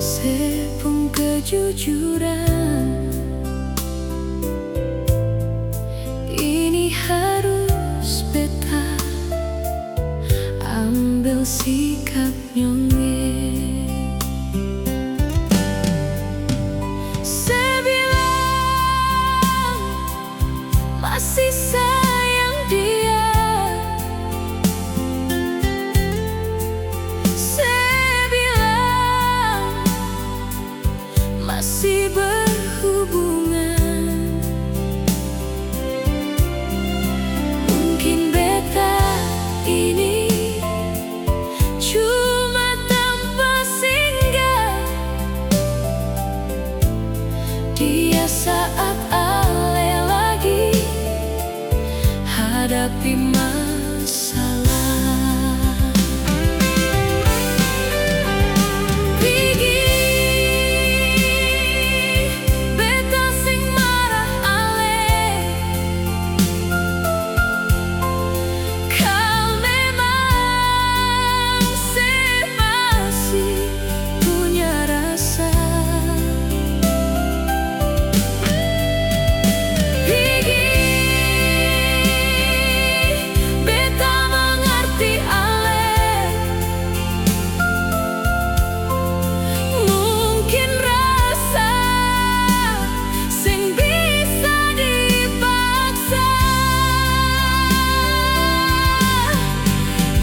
Sepung kejujuran ini harus beta ambil sikap nyonge. Sebilang masih sayang dia, masih berhubungan. Mungkin beta ini cuma tanpa singgah dia saat ale lagi hadapi masalah.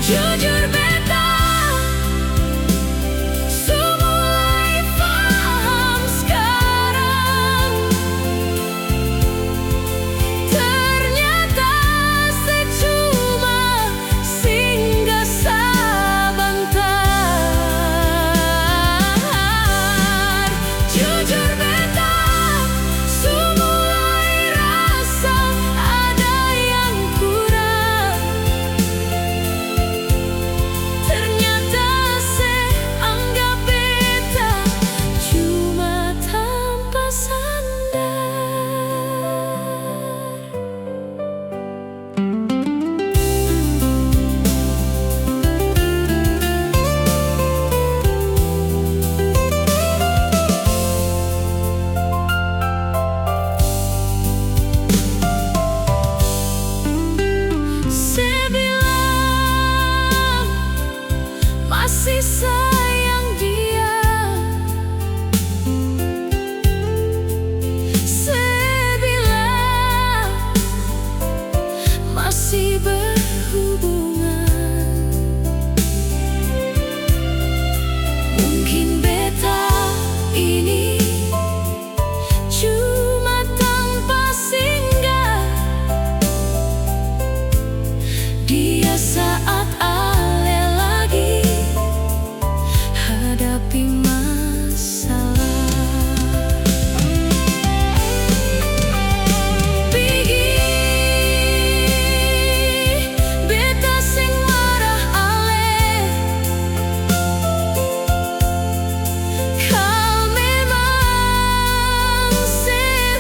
Jujur beta mulai paham sekarang, ternyata secuma singgah sebentar. Jujur beta mulai rasa ada yang kurang. Masih sayang dia, sebilang masih berhubungan. Mungkin beta ini cuma tanpa singgah dia saat hadapi masalah. Pigi beta sing marah ale, kau memang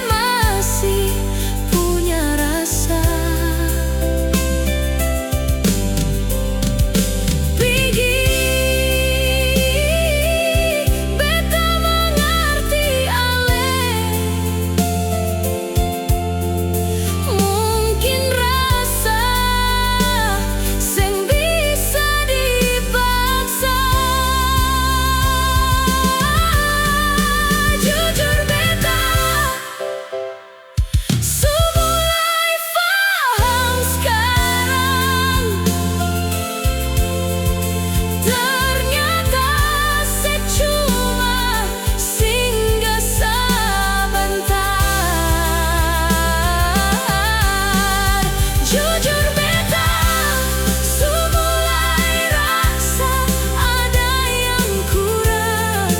masih punya rasa. Mulai rasa ada yang kurang.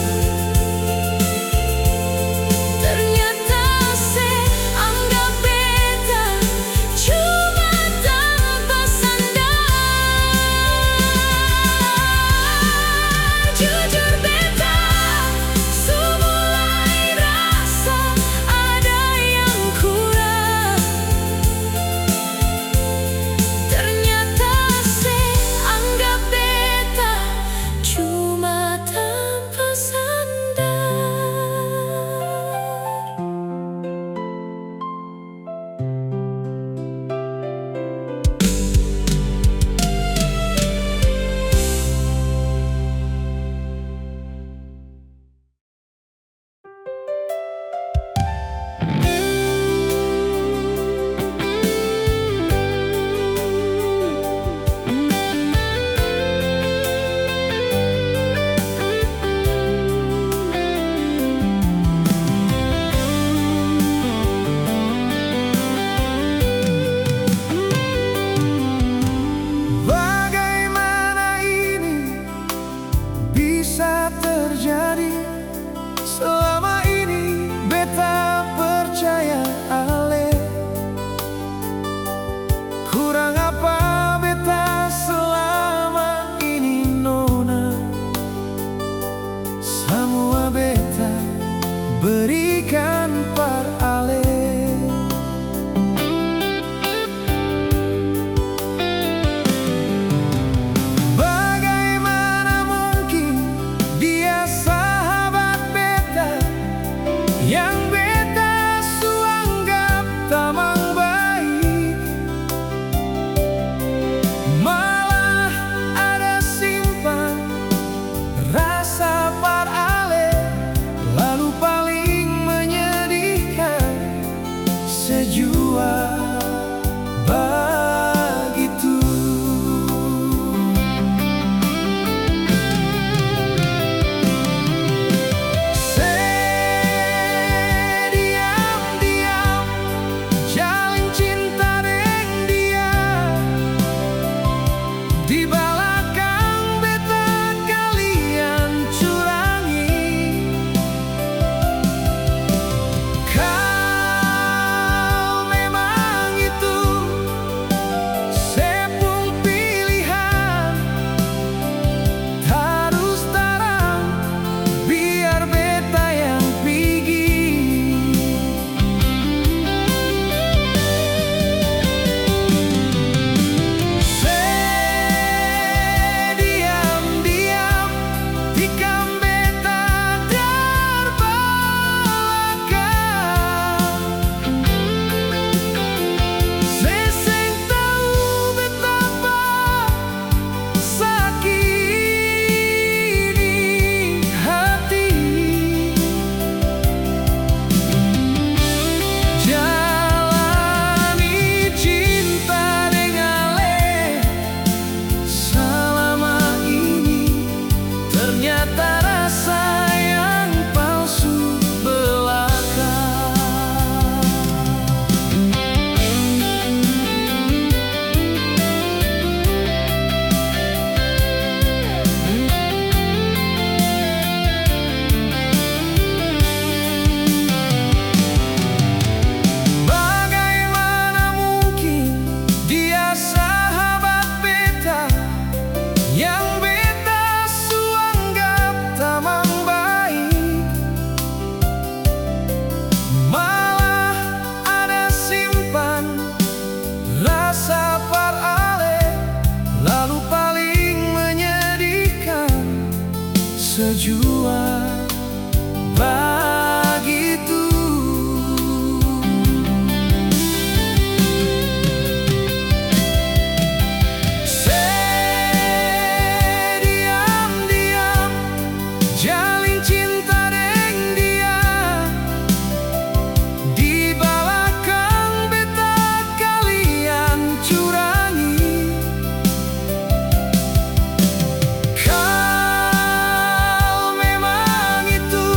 bisa terjadi. Selama ini beta percaya ale. Kurang apa beta selama ini nona? Semua beta berikan par ale. Bagaimana mungkin dia sahabat beta yang beta suanggap tamang baik, malah ada simpan rasa par ale. Lalu paling menyedihkan, sejua begitu. Diam-diam jalin cinta deng dia. Di belakang beta kalian curangi. Kau memang itu sepung pilihan. Terus terang biar beta yang pergi. Diam-diam tikam beta terbelakang. Seseng tahu betapa sakit hati. Jalani cinta dengan ale. Selama ini ternyata rasa yang palsu belaka. Bagaimana mungkin dia sahabat beta yang beta suanggap tamang baik, malah ada simpan rasa par ale. Lalu paling menyedihkan, sejua begitu. Diam-diam jalin cinta deng dia. Di belakang beta kalian curangi. Kau memang itu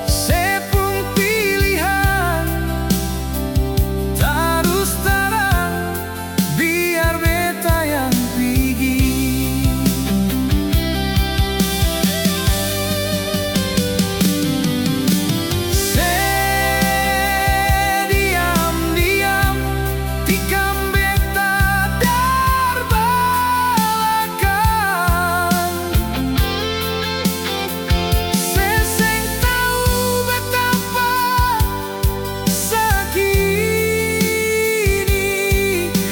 sepung pilihan. Terus terang biar beta yang pergi. Diam-diam tikam beta terbelakang. Seseng tahu betapa sakit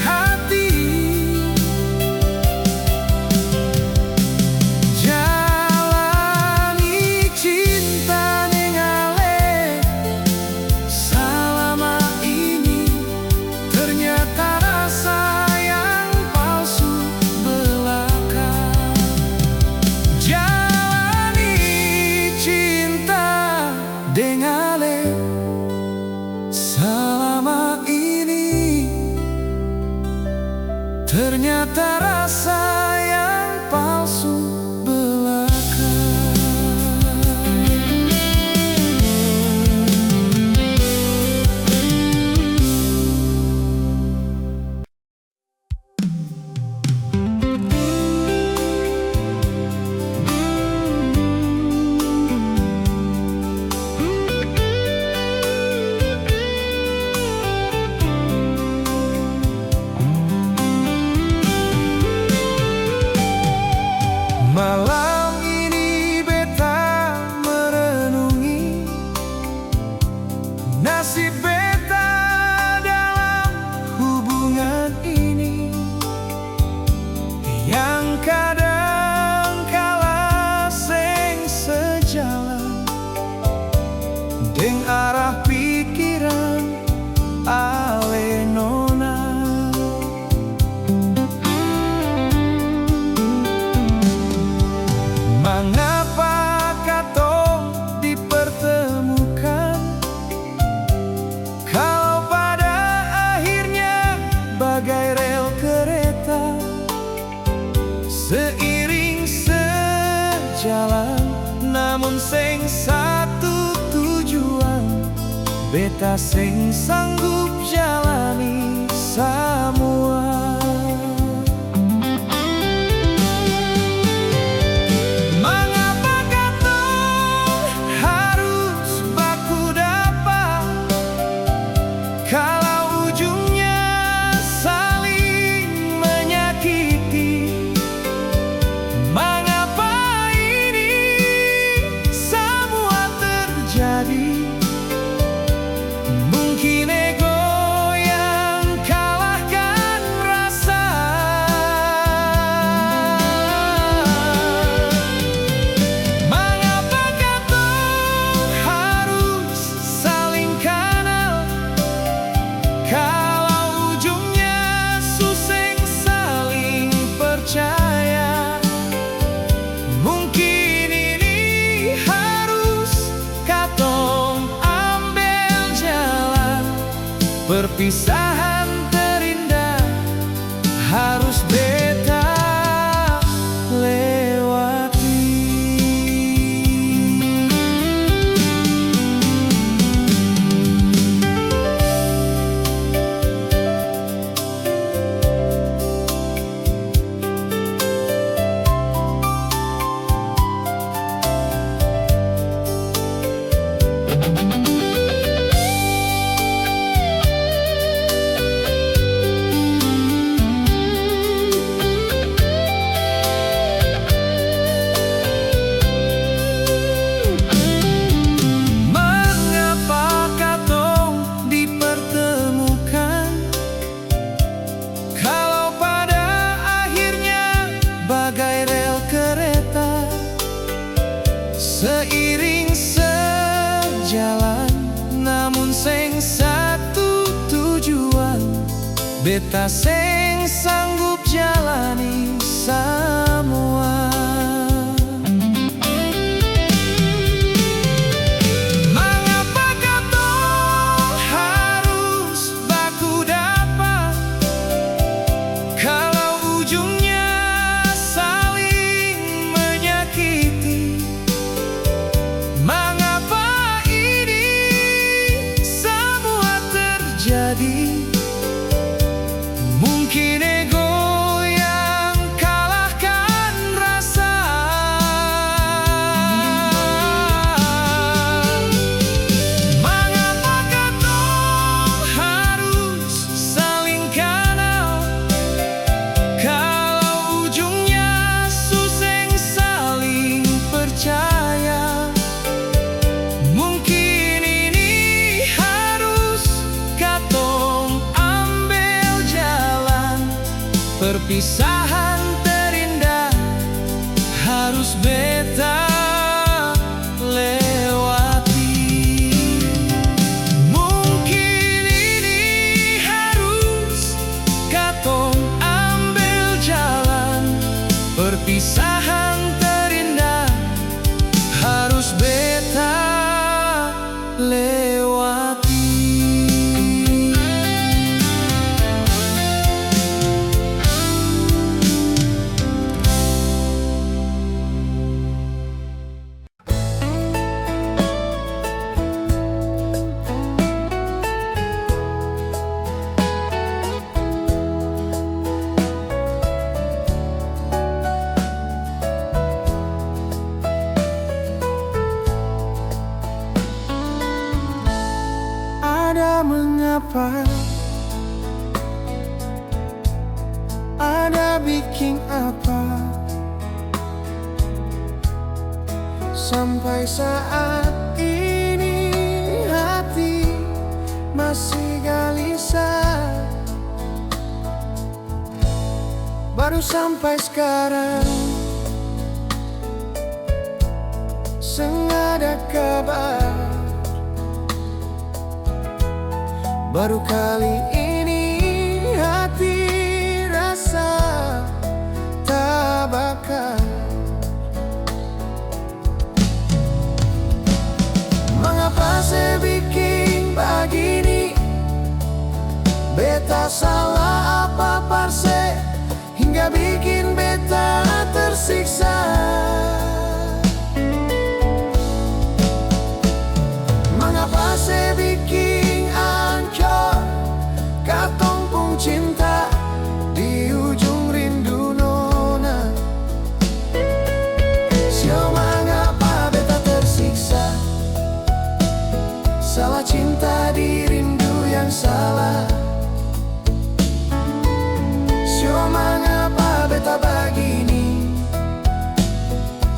hati. Jalani cinta dengan ale. Selama ini ternyata rasa yang palsu belaka. Jalani cinta dengan ale. Selama ini ternyata rasa yang palsu belaka. Mengapa katong dipertemukan, kalau pada akhirnya bagai rel kereta, seiring sejalan namun sing satu tujuan. Beta sing sanggup jalani semua. Mengapa katong harus baku dapat, kalau ujungnya saling menyakiti? Mengapa ini semua terjadi? Mungkin ego yang kalahkan rasa. Mengapa katong harus saling kenal, kalau ujungnya suseng saling percaya? Mungkin ini harus katong ambil jalan, perpisahan terindah harus beta lewati. Mengapa katong dipertemukan, kalau pada akhirnya bagai rel kereta, seiring sejalan namun sing satu tujuan. Beta sing sanggup jalani semua. Mengapa katong harus baku dapat, kalau ujungnya saling menyakiti? Mengapa ini semua terjadi? Mungkin ego yang kalahkan rasa. Mengapa katong harus saling kenal, kalau ujungnya suseng saling percaya? Mungkin ini harus katong ambil jalan, perpisahan terindah harus beta lewati. Mungkin ini harus katong ambil jalan, perpisahan terindah harus beta lewati. Ada mengapa, ada bikin apa, sampai saat ini hati masih gelisah. Baru sampai sekarang, sengaja kabar. Baru kali ini hati rasa tak bakal Beta salah apa parse hingga bikin beta tersiksa. Mengapa se bikin ancur katong pung cinta di ujung rindu nona. Sio mengapa beta tersiksa, salah cinta di rindu yang salah. Sio mengapa beta begini,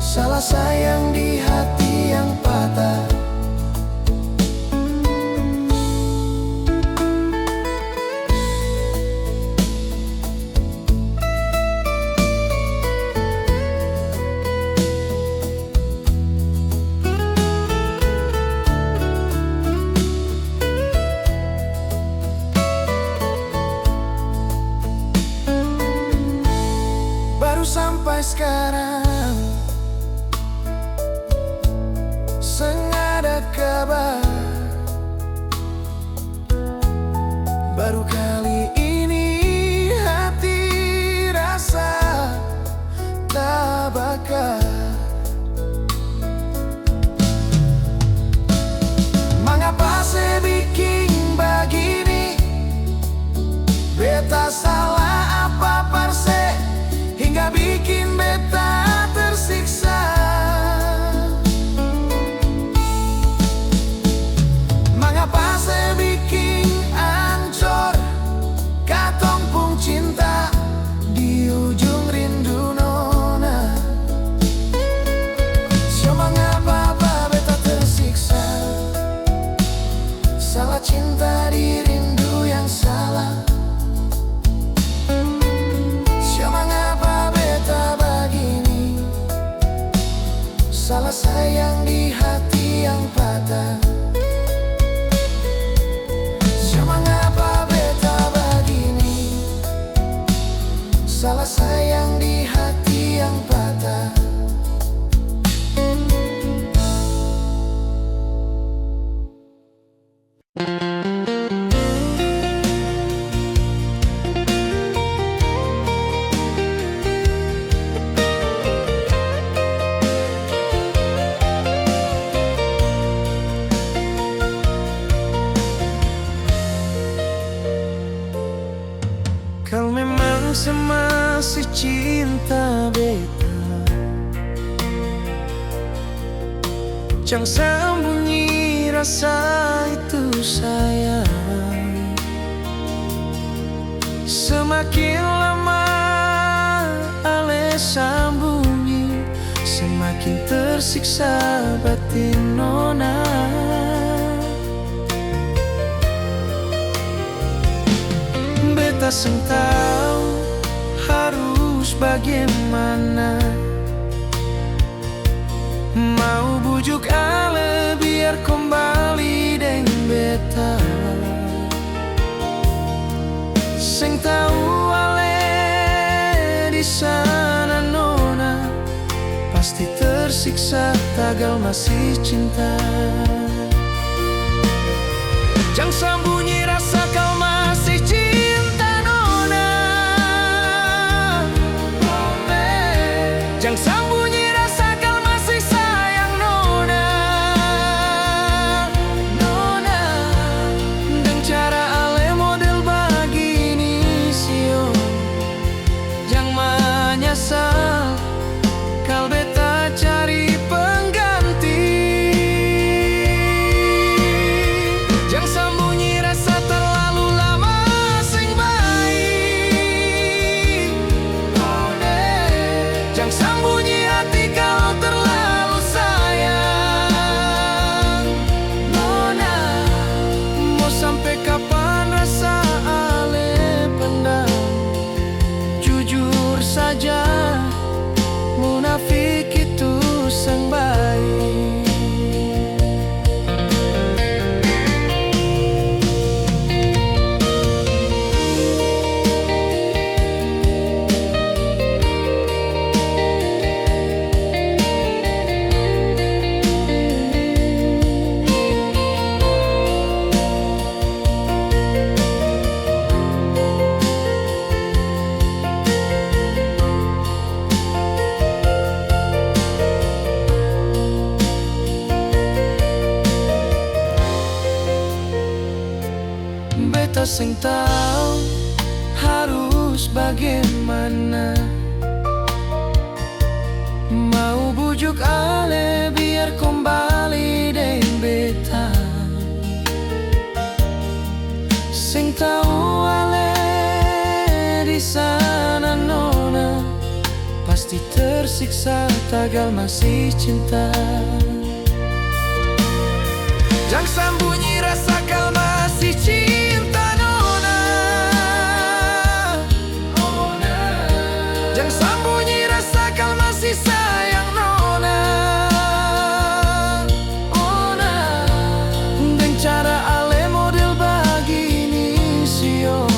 salah sayang di hati yang patah. Baru sampai sekarang sengaja kabar. Baru kali ini hati rasa tak bakal. Mengapa se bikin begini? Beta salah apa parse hingga bikin beta tersiksa. Mengapa saya bikin ancur katong pung cinta di ujung rindu nona. Sio mengapa beta tersiksa, salah cinta di rindu yang salah. Salah sayang di hati yang patah. Sio mengapa beta begini, salah sayang di hati yang patah. Kau memang masih cinta beta, jangan sembunyi rasa itu sayang. Semakin lama ale sembunyi, semakin tersiksa batin nona. Beta seng tahu harus bagaimana, mau bujuk ale biar kembali deng beta. Seng tahu ale di sana nona, pasti tersiksa tagal masih cinta. Jangan sembunyi rasa kau masih cinta nona. Jangan sembunyi rasa kau masih sayang nona. Nona, dengan cara ale model begini sio, jangan menyesal kal beta cari pengganti. Jangan sembunyi rasa sing tahu harus bagaimana. Mau bujuk ale biar kembali deng beta. Sing tahu ale di sana nona pasti tersiksa tagal masih cinta. Jangan sembunyi rasa kau masih cinta nona. Jangan sembunyi rasa kau masih sayang nona. Dengan cara ale model begini sio,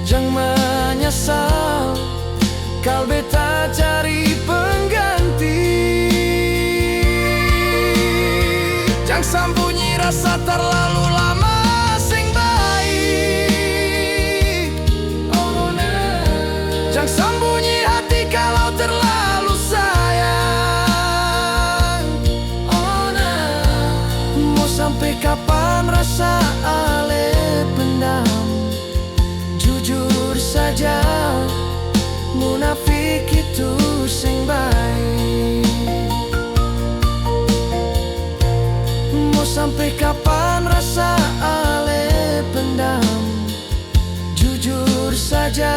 jangan menyesal kau beta cari pengganti. Jangan sembunyi rasa terlalu lama sing baik. Jangan sembunyi hati kalau terlalu sayang. Mau sampai kapan rasa ale pendam? Jujur saja munafik itu sing baik. Mau sampai kapan rasa ale pendam? Jujur saja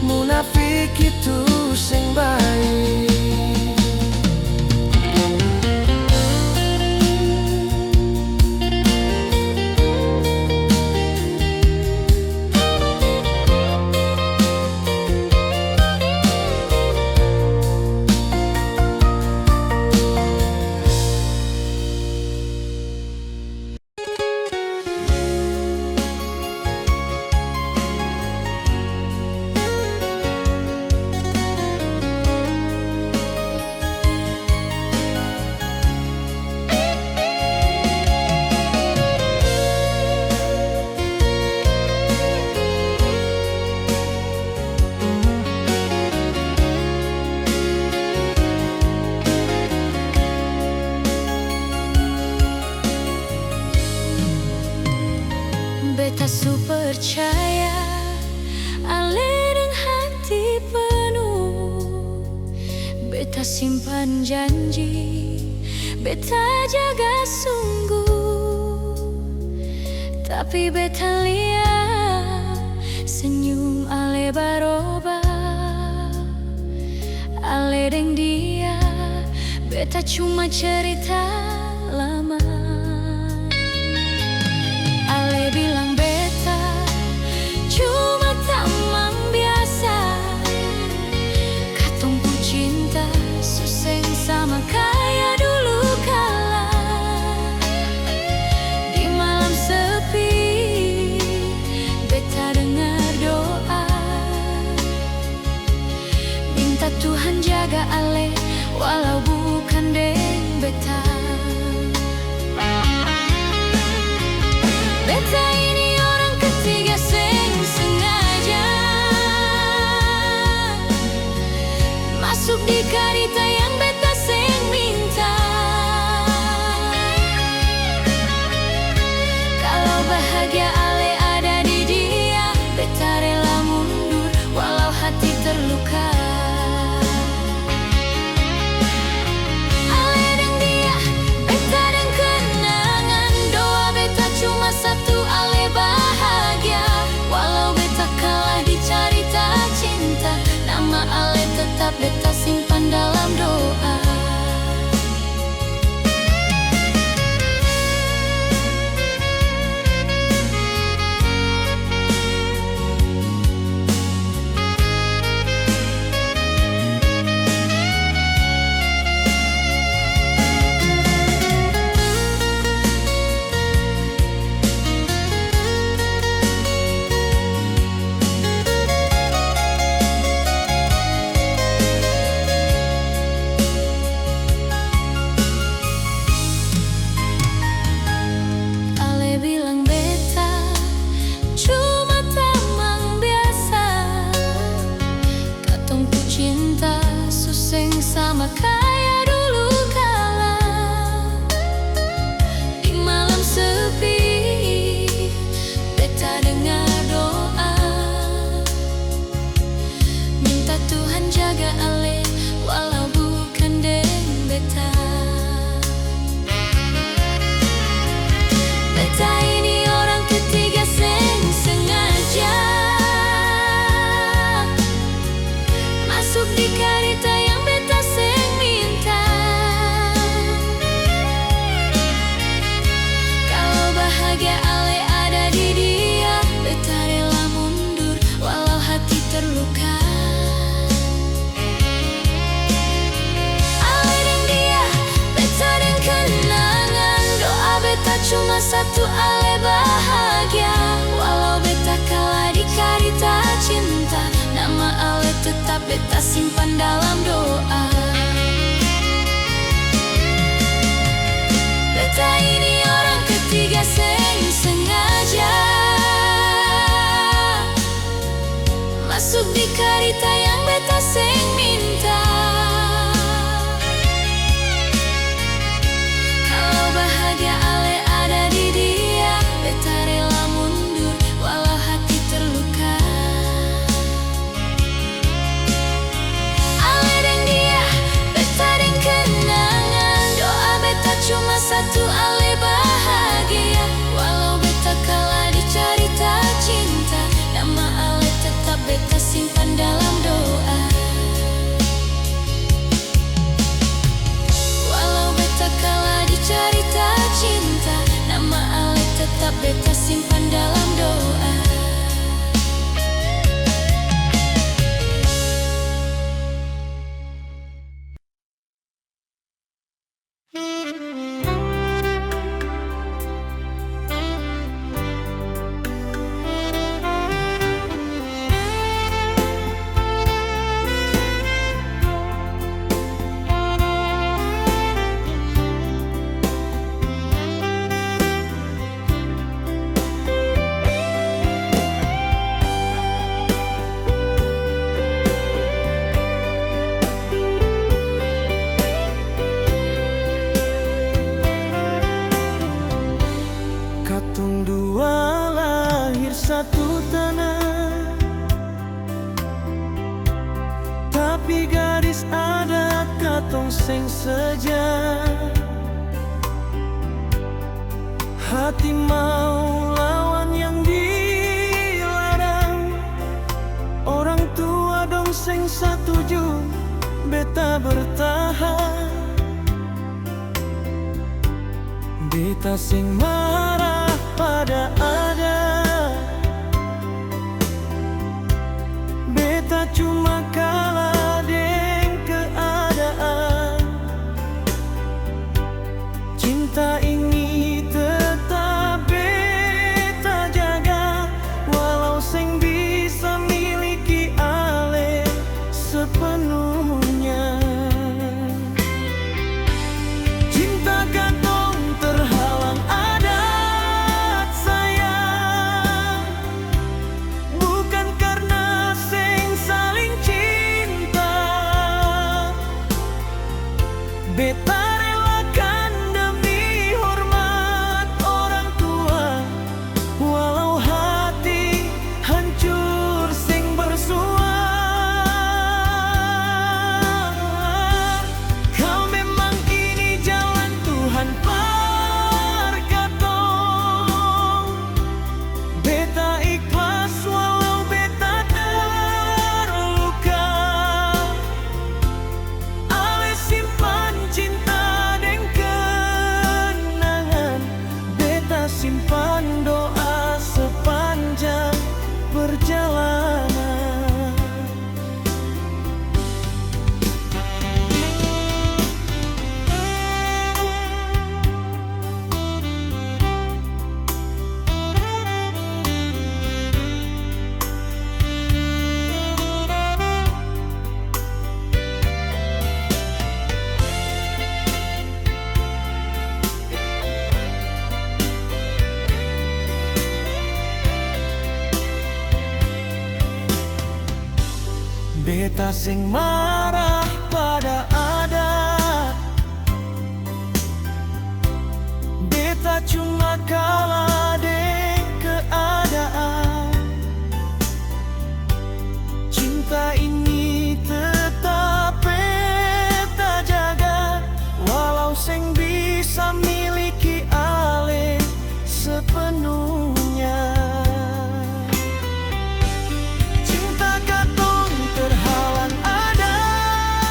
munafik itu sing baik. Beta su percaya ale dengan hati penuh. Beta simpan janji, beta jaga sungguh. Tapi beta lihat senyum ale barubah. Ale deng dia, beta cuma cerita lama. Ale bilang beta cuma teman biasa. Katong pu cinta suseng sama kayak dulu kala. Di malam sepi beta dengar doa, minta Tuhan jaga ale walau bukan deng beta. Beta ini orang ketiga sing sengaja masuk di karita yang beta sing minta. Kalau bahagia ale ada di dia, beta rela mundur walau hati terluka. cuma satu ale bahagia. Walau beta kalah di karita cinta, nama ale tetap beta simpan dalam doa. Beta ini orang ketiga seng sengaja masuk di karita yang beta seng minta. Kalau bahagia ale ada di dia, beta rela mundur walau hati terluka. Ale dan dia, beta dan kenangan, doa beta cuma satu ale bahagia. Walau beta kalah di carita cinta, nama ale tetap beta simpan dalam doa. Walau beta kalah di carita cinta, nama ale tetap beta simpan dalam doa. Katong dua lahir satu tanah, tapi garis adat katong seng saja. Hati mau lawan yang dilarang, orang tua dong seng setuju, beta bertahan. Beta sing marah pada adat, beta cuma kalah deng keadaan. Cinta ini tetap beta jaga, walau seng bisa miliki ale sepenuhnya. Cinta katong terhalang adat sayang, bukan karena seng saling cinta. Beta relakan demi hormat orang tua, walau hati hancur seng bersua. Kau memang ini jalan Tuhan par katong, beta ikhlas walau beta terluka. Ale simpan cinta dan kenangan, beta simpan doa sepanjang perjalanan. Beta sing marah pada adat, beta cuma kalah deng keadaan. Cinta ini tetap beta jaga, walau seng bisa miliki ale sepenuhnya. Cinta katong terhalang adat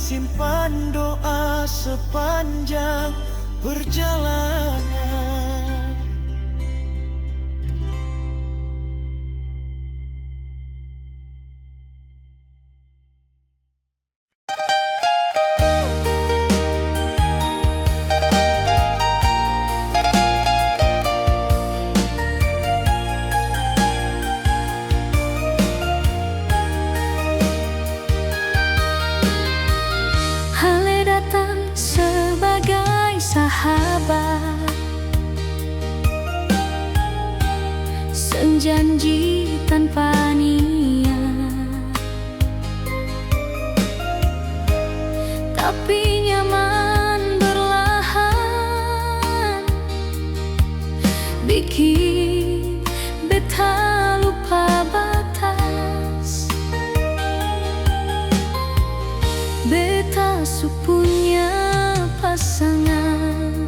simpan doa sepanjang perjalanan. Hale datang sebagai sahabat, senjanji tanpa niat, tapi nyaman berlahan, bikin beta lupa batas. Beta su punya pasangan,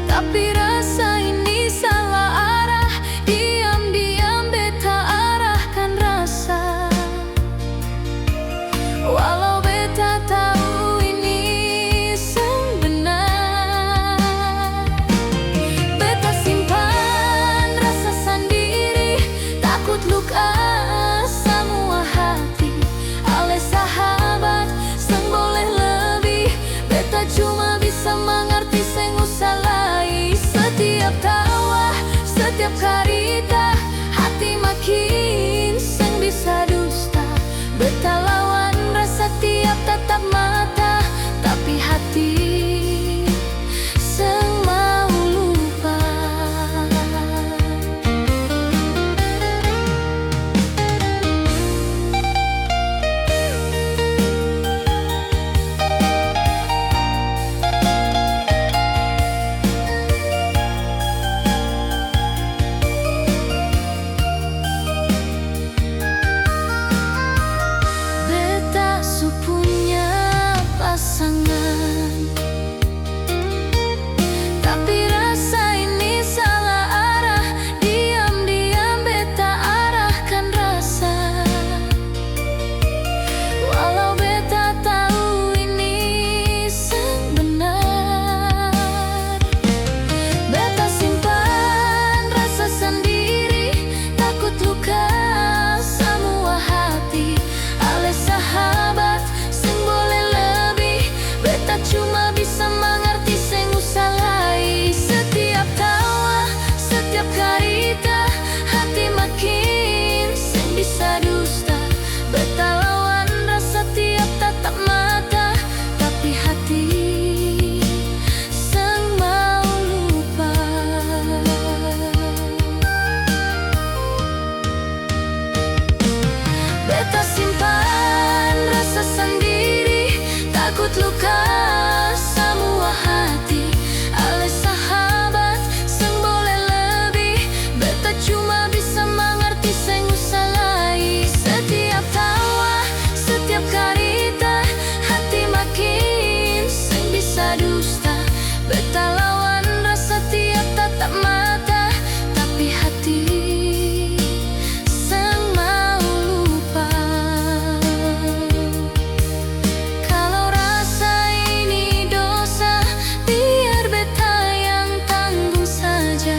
tapi rasa ini salah arah. Diam-diam beta arahkan rasa, walau beta tahu ini sang benar. Beta simpan rasa sendiri, takut luka semua hati. Ale sahabat, sang boleh lebih. Beta cuma bisa mengerti, seng usah lai. Setiap tawa, setiap karita, hati makin seng bisa dusta. Beta lawan rasa tiap tatap mata, tapi hati seng mau lupa. Beta su punya pasangan, tapi rasa ini salah arah. Diam-diam beta arahkan rasa, walau beta tahu ini sang benar. Beta simpan rasa sendiri, takut luka semua hati. Ale sahabat, seng boleh lebih. Beta cuma bisa mengerti, seng usah lai. Setiap tawa, setiap karita, hati makin seng bisa dusta. Beta lawan rasa tiap tatap mata, tapi hati seng mau lupa. Beta simpan rasa sendiri, takut luka semua hati. Ale sahabat, seng boleh lebih. Beta cuma bisa mengerti, seng usah lai. Setiap tawa, setiap karita, hati makin seng bisa dusta. Beta lawan rasa tiap tatap mata, tapi hati seng mau lupa. Kalau rasa ini dosa, biar beta yang tanggung saja.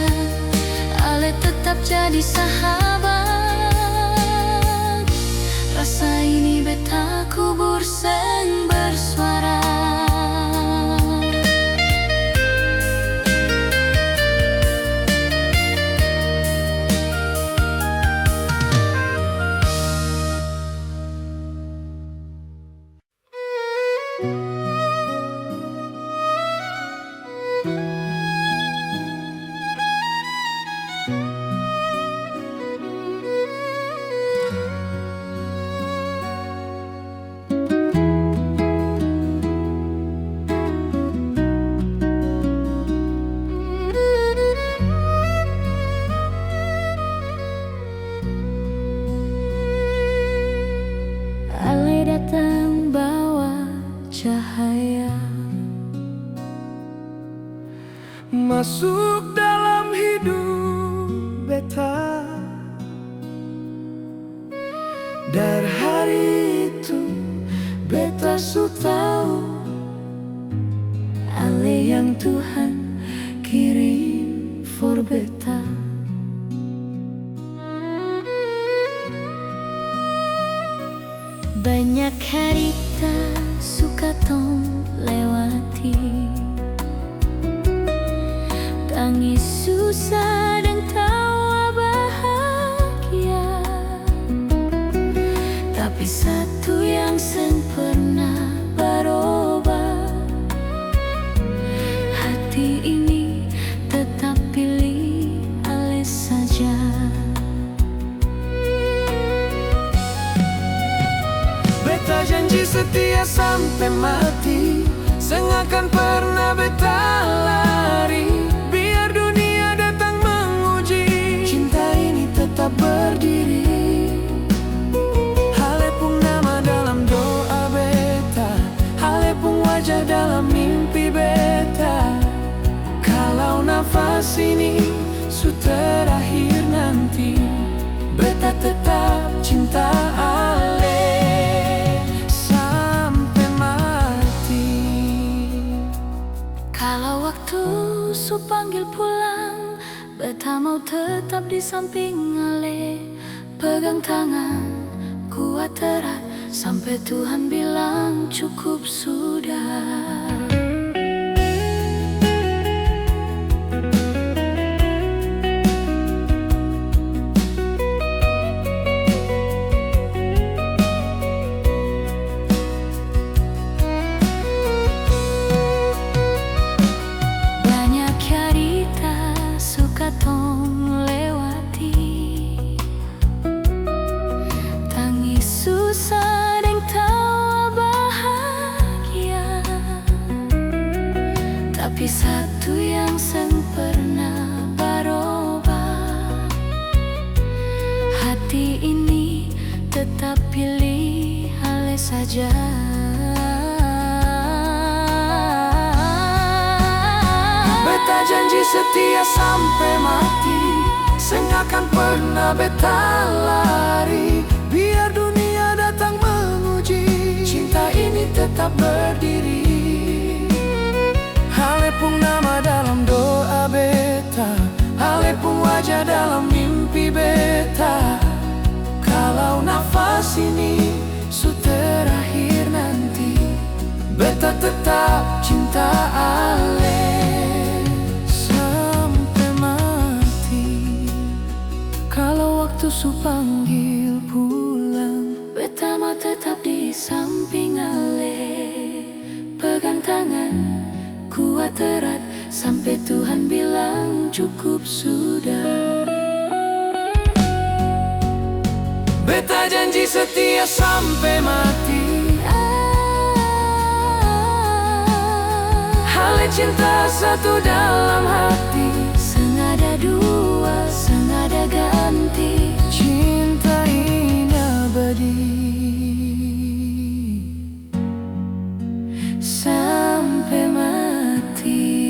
Ale tetap jadi sahabat. Rasa ini beta kubur seng bersuara. masuk dalam hidup beta. Dari hari itu beta. Banyak harita suka tong lewati, tangis susah dan tawa bahagia. Tapi satu yang sen pernah berubah, hati ini tetap pilih Ales saja. Beta janji setia sampai mati, sengakan pernah beta lari. Biar dunia datang menguji, cinta ini tetap berdiri. Halepung nama dalam doa beta, halepung wajah dalam mimpi beta. Kalau nafas ini su terakhir nanti, beta tetap cinta Ale sampai mati. Kalau waktu su panggil pulang, beta mau tetap di samping Ale. Pegang tangan, kuat erat, sampai Tuhan bilang cukup sudah. Banyak harita suka tong lewati, tangis susah dan tawa bahagia. Tapi satu yang sen pernah berubah, hati ini tetap pilih Ale saja. Beta janji setia sampai mati, sengakan pernah beta lari. Biar dunia datang menguji, cinta ini tetap berdiri. Halepung nama dalam doa beta, halepung wajah dalam mimpi beta. Kalau nafas ini su terakhir nanti, beta tetap cinta Ale sampai mati. Kalau waktu su panggil pulang, beta mau tetap di samping Ale. Pegang tangan, kuat erat, sampai Tuhan bilang cukup sudah. Beta janji setia sampai mati, Ale cinta satu dalam hati. Senada dua, senada ganti, Cinta ini abadi sampai mati.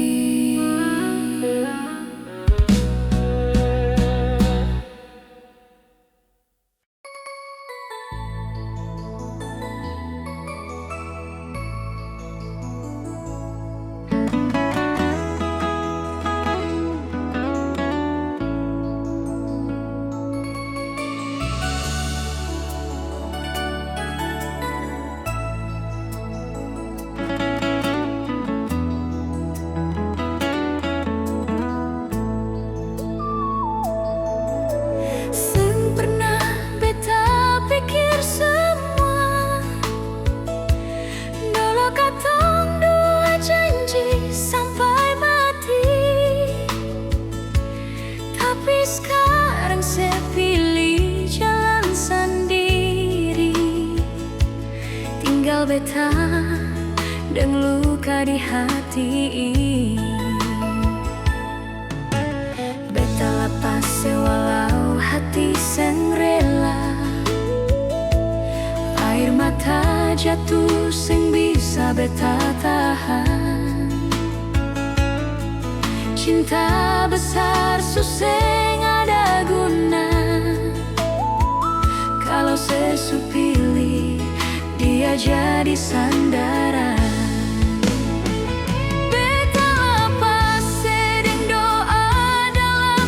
Beta dan luka di hati. Beta lepas walau hati seng rela, air mata jatuh seng bisa beta tahan. Cinta besar suseng ada guna kalau sesu pilih dia jadi sandaran. Beta lepas sedang doa dalam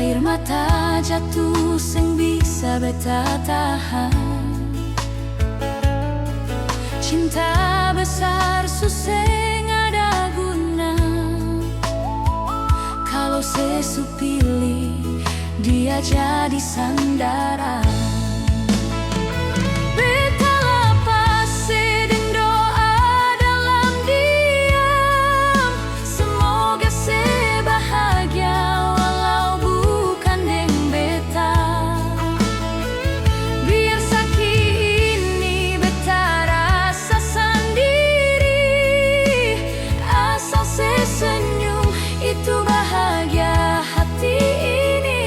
Air mata jatuh sing bisa beta tahan. Cinta besar suseng ada guna kalau sesu pilih dia jadi sandaran. Beta lapasi deng doa dalam diam, semoga sebahagia walau bukan deng beta. Biar sakit ini beta rasa sendiri, asal sesenyum itu bahagia hati ini.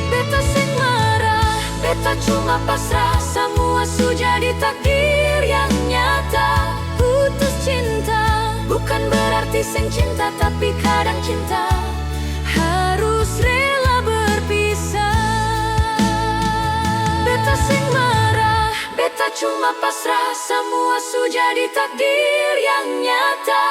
Beta sing marah, beta cuma pasrah, semua sudah di takdir yang nyata. Putus cinta bukan berarti sing cinta, tapi kadang cinta harus rela berpisah. Beta sing marah, beta cuma pasrah, semua sudah di takdir yang nyata.